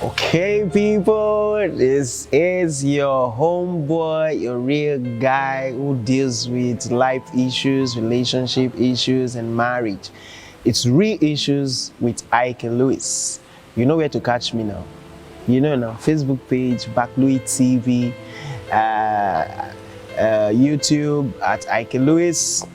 Okay, people, this is your homeboy, your real guy who deals with life issues, relationship issues, and marriage. It's real issues with Ike and Lewis. You know where to catch me now. You know now, Facebook page, Louis TV, YouTube at Ike Lewis,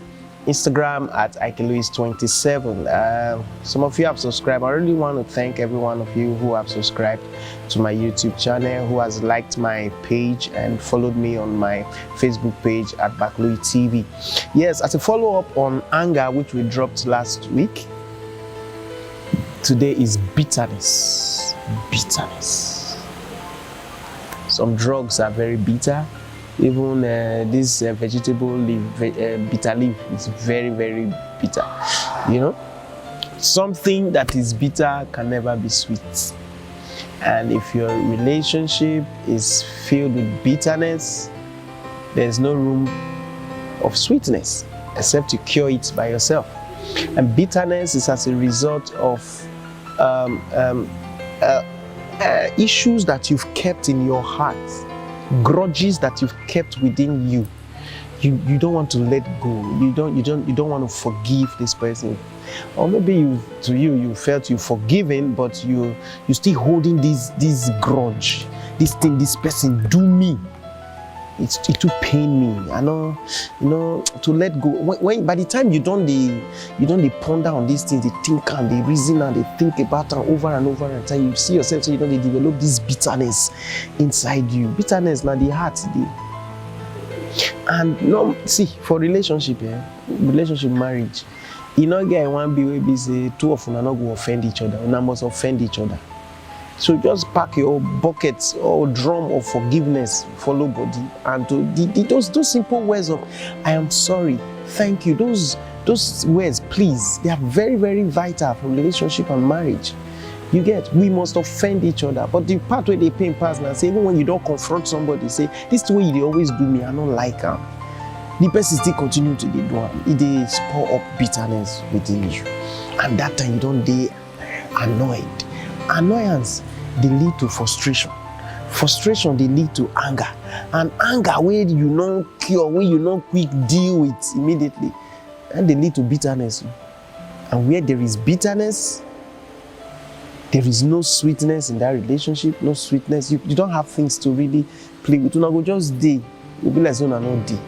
Instagram at IkeLewis27. Some of you have subscribed. I really want to thank every one of you who have subscribed to my YouTube channel, who has liked my page and followed me on my Facebook page at Louis TV. Yes, as a follow-up on anger, which we dropped last week, today is bitterness. Bitterness. Some drugs are very bitter. Even this vegetable leaf, bitter leaf, is very, very bitter. You know, something that is bitter can never be sweet. And if your relationship is filled with bitterness, there's no room of sweetness except to cure it by yourself. And bitterness is as a result of issues that you've kept in your heart. Grudges that you've kept within you. You don't want to let go. You don't want to forgive this person. Or maybe you felt you forgiven, but you still holding this grudge. This thing, this person do me. It too pain me. I know, to let go. When by the time you don't ponder on these things, they think and they reason and they think about them over and over and time. You see yourself, so they develop this bitterness inside you. Bitterness, now the heart, and no, see, for relationship, marriage, get one be say two of them not go offend each other. Una must offend each other. So just pack your buckets or drum of forgiveness, follow body, and those simple words of "I am sorry," "thank you." Those words, please, they are very, very vital for relationship and marriage. You get, we must offend each other. But the part where they pain pass now, say even when you don't confront somebody, say this is the way they always do me, I don't like them. The person still continue to do it. They pour up bitterness within you, and that time you don't be annoyed. Annoyance, they lead to frustration. Frustration, they lead to anger. And anger, where you not cure, where you not quick deal with immediately, and they lead to bitterness. And where there is bitterness, there is no sweetness in that relationship, no sweetness. You don't have things to really play with. You go just day. You'll be like, so no day.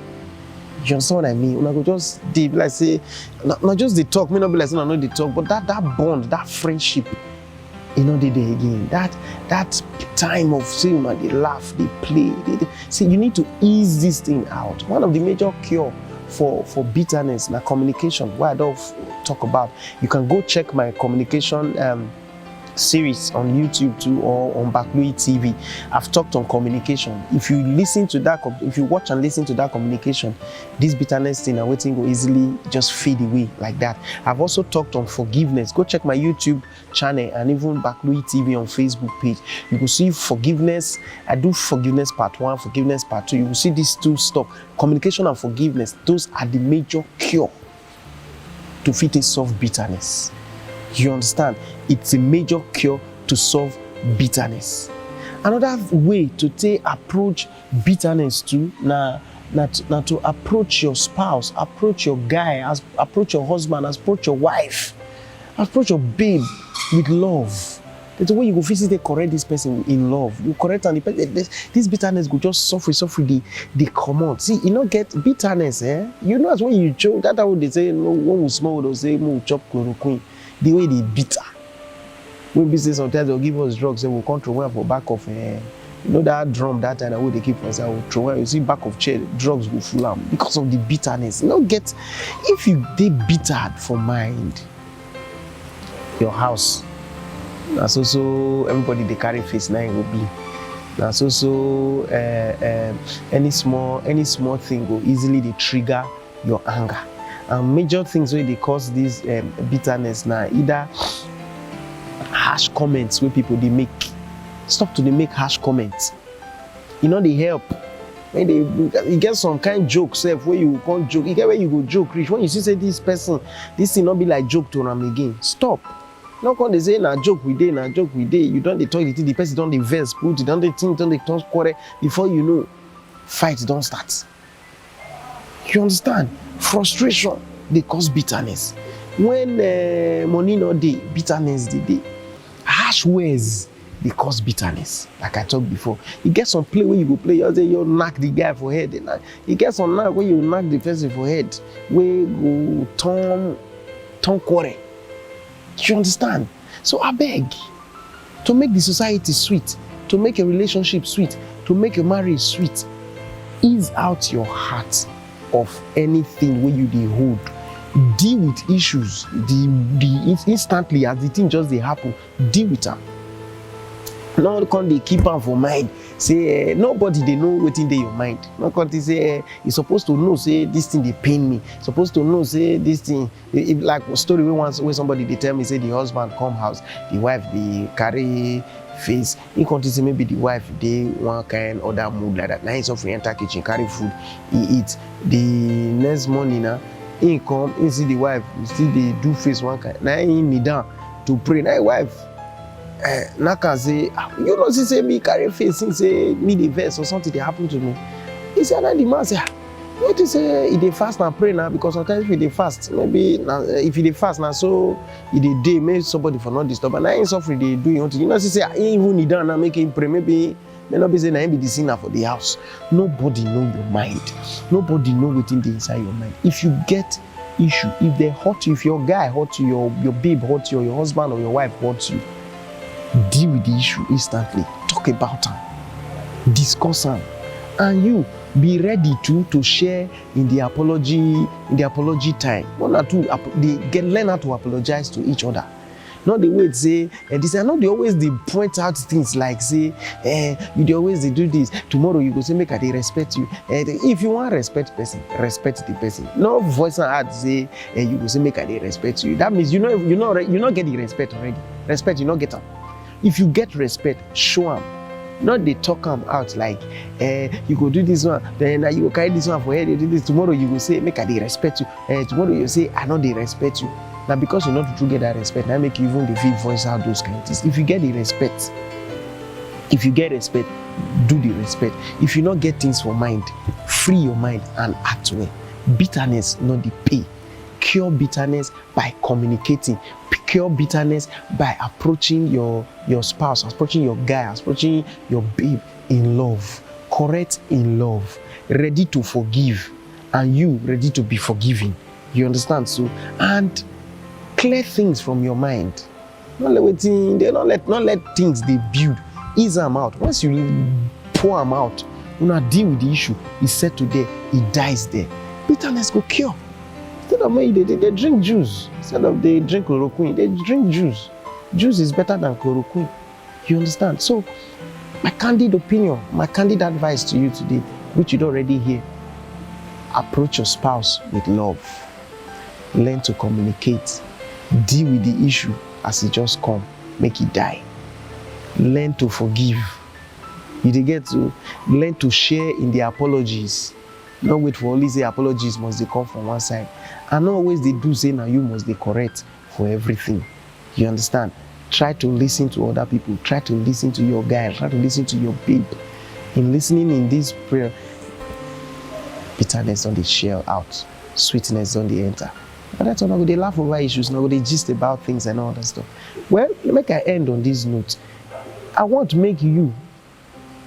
You understand what I mean? You go just day. Like say, not just the talk, may not be like, so no the talk, but that bond, that friendship, they there again. That time of seeing they laugh, they play. See, you need to ease this thing out. One of the major cure for bitterness na communication. What I don't talk about. You can go check my communication series on YouTube too, or on Louis TV. I've talked on communication. If you watch and listen to that communication, this bitterness thing and waiting will easily just fade away like that. I've also talked on forgiveness. Go check my YouTube channel and even Louis TV on Facebook page. You will see forgiveness. I do forgiveness part 1, forgiveness part 2. You will see these two stuff. Communication and forgiveness. Those are the major cure to fit a solve bitterness. You understand? It's a major cure to solve bitterness. Another way to approach bitterness too, now to approach your spouse, approach your guy, approach your husband, approach your wife, approach your babe with love. That's the way you go physically correct this person in love. You correct and this bitterness go just suffer they come out. See, get bitterness, You know, as when you choke, that's how they say, no, when we smell, they'll say, no, chop chloroquine. The way they bitter. When business sometimes they'll give us drugs, they will control one for back of that drum that time that way they keep for us, I will throw away. You see back of chair, drugs will full am because of the bitterness. If you they bittered for mind, your house. That's also everybody they carry face now will be. That's also any small thing will easily they trigger your anger. Major things where they cause this bitterness now, either harsh comments where people they make. Stop to they make harsh comments. They help. When you get some kind of joke, where you can't joke, where you go joke, rich. When you see say this person, this thing not be like joke to them again. Stop. Not come they say na joke we dey, na joke we dey. You don't dey talk the thing, the person don't dey vex, put it, don't dey think, don't dey talk quarrel. Before you know, fight don't start. You understand? Frustration they cause bitterness. When money no dey, bitterness dey. Harsh words they cause bitterness. Like I talked before, you get some play where you go play, you say you knock the guy for head. You get some knock where you knock the person for head, where go turn quarrel. You understand? So I beg, to make the society sweet, to make a relationship sweet, to make a marriage sweet, ease out your heart of anything where you dey hold. Deal with issues instantly as the thing just they happen. Deal with them. No come they keep am for mind. Say nobody they know what's in your mind. No come they say you supposed to know say this thing they pain me. Supposed to know say this thing. If, like a story where somebody they tell me say the husband come house, the wife they carry face. In continue say maybe the wife they one kind other mood like that. Now he's off enter kitchen carry food, he eat. The next morning now he come, he see the wife, still they do face one kind. Now he me down to pray. Now wife. Naka say, you know, she say me carry face, say me the verse or something they happen to me. He said, and the man say, what you say? If they fast and pray now, because sometimes if they fast, maybe now, if they fast now, so if they day, maybe somebody for not disturb. And I ain't suffering, they do you know, she say, he even need down now make him pray. Maybe may not be saying I be the sinner for the house. Nobody know your mind. Nobody know what's inside your mind. If you get issue, if they hurt you, if your guy hurt you, your babe hurt you, or your husband or your wife hurt you, deal with the issue instantly. Talk about them. Discuss them. And you be ready to share in the apology time. One or two, learn how to apologize to each other. Not the way to say, and this, not they always they point out things like say, you they always they do this. Tomorrow you go say make they respect you. If you want respect person, respect the person. No voice and add say, you go say make they respect you. That means you not get the respect already. Respect you not get them. If you get respect, show them. Not they talk them out like, you go do this one, then you go carry this one for head, you do this. Tomorrow you go say, make they respect you. Tomorrow you say, I know they respect you. Now because you not to get that respect, now make you even the feel voice out those kind of things. If you get the respect, do the respect. If you not get things for mind, free your mind and act well. Bitterness, not the pay. Cure bitterness by communicating. Cure bitterness by approaching your spouse, approaching your guy, approaching your babe in love, correct in love, ready to forgive, and you ready to be forgiven. You understand? So, and clear things from your mind. Not let things they build. Ease them out. Once you pour them out, you not deal with the issue. It's set to there, it dies there. Bitterness go cure. Instead of maybe they drink juice. Instead of they drink chloroquine, they drink juice. Juice is better than chloroquine. You understand? So, my candid opinion, my candid advice to you today, which you don't already hear, approach your spouse with love. Learn to communicate. Deal with the issue as it just come. Make it die. Learn to forgive. You get to learn to share in the apologies. Not wait for only say apologies must they come from one side. And not always they do say now you must be correct for everything. You understand? Try to listen to other people. Try to listen to your guy. Try to listen to your babe. In listening in this prayer, bitterness on the shell out. Sweetness on the enter. And that's all. They laugh over issues. Now they gist about things and all that stuff. Well, make I end on this note. I want to make you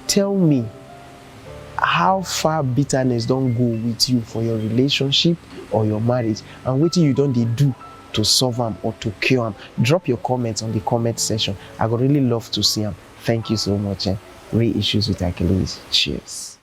tell me how far bitterness don't go with you for your relationship or your marriage, and what you don't do to solve them or to cure them. Drop your comments on the comment section. I would really love to see them. Thank you so much. Real Issues with Achilles. Cheers.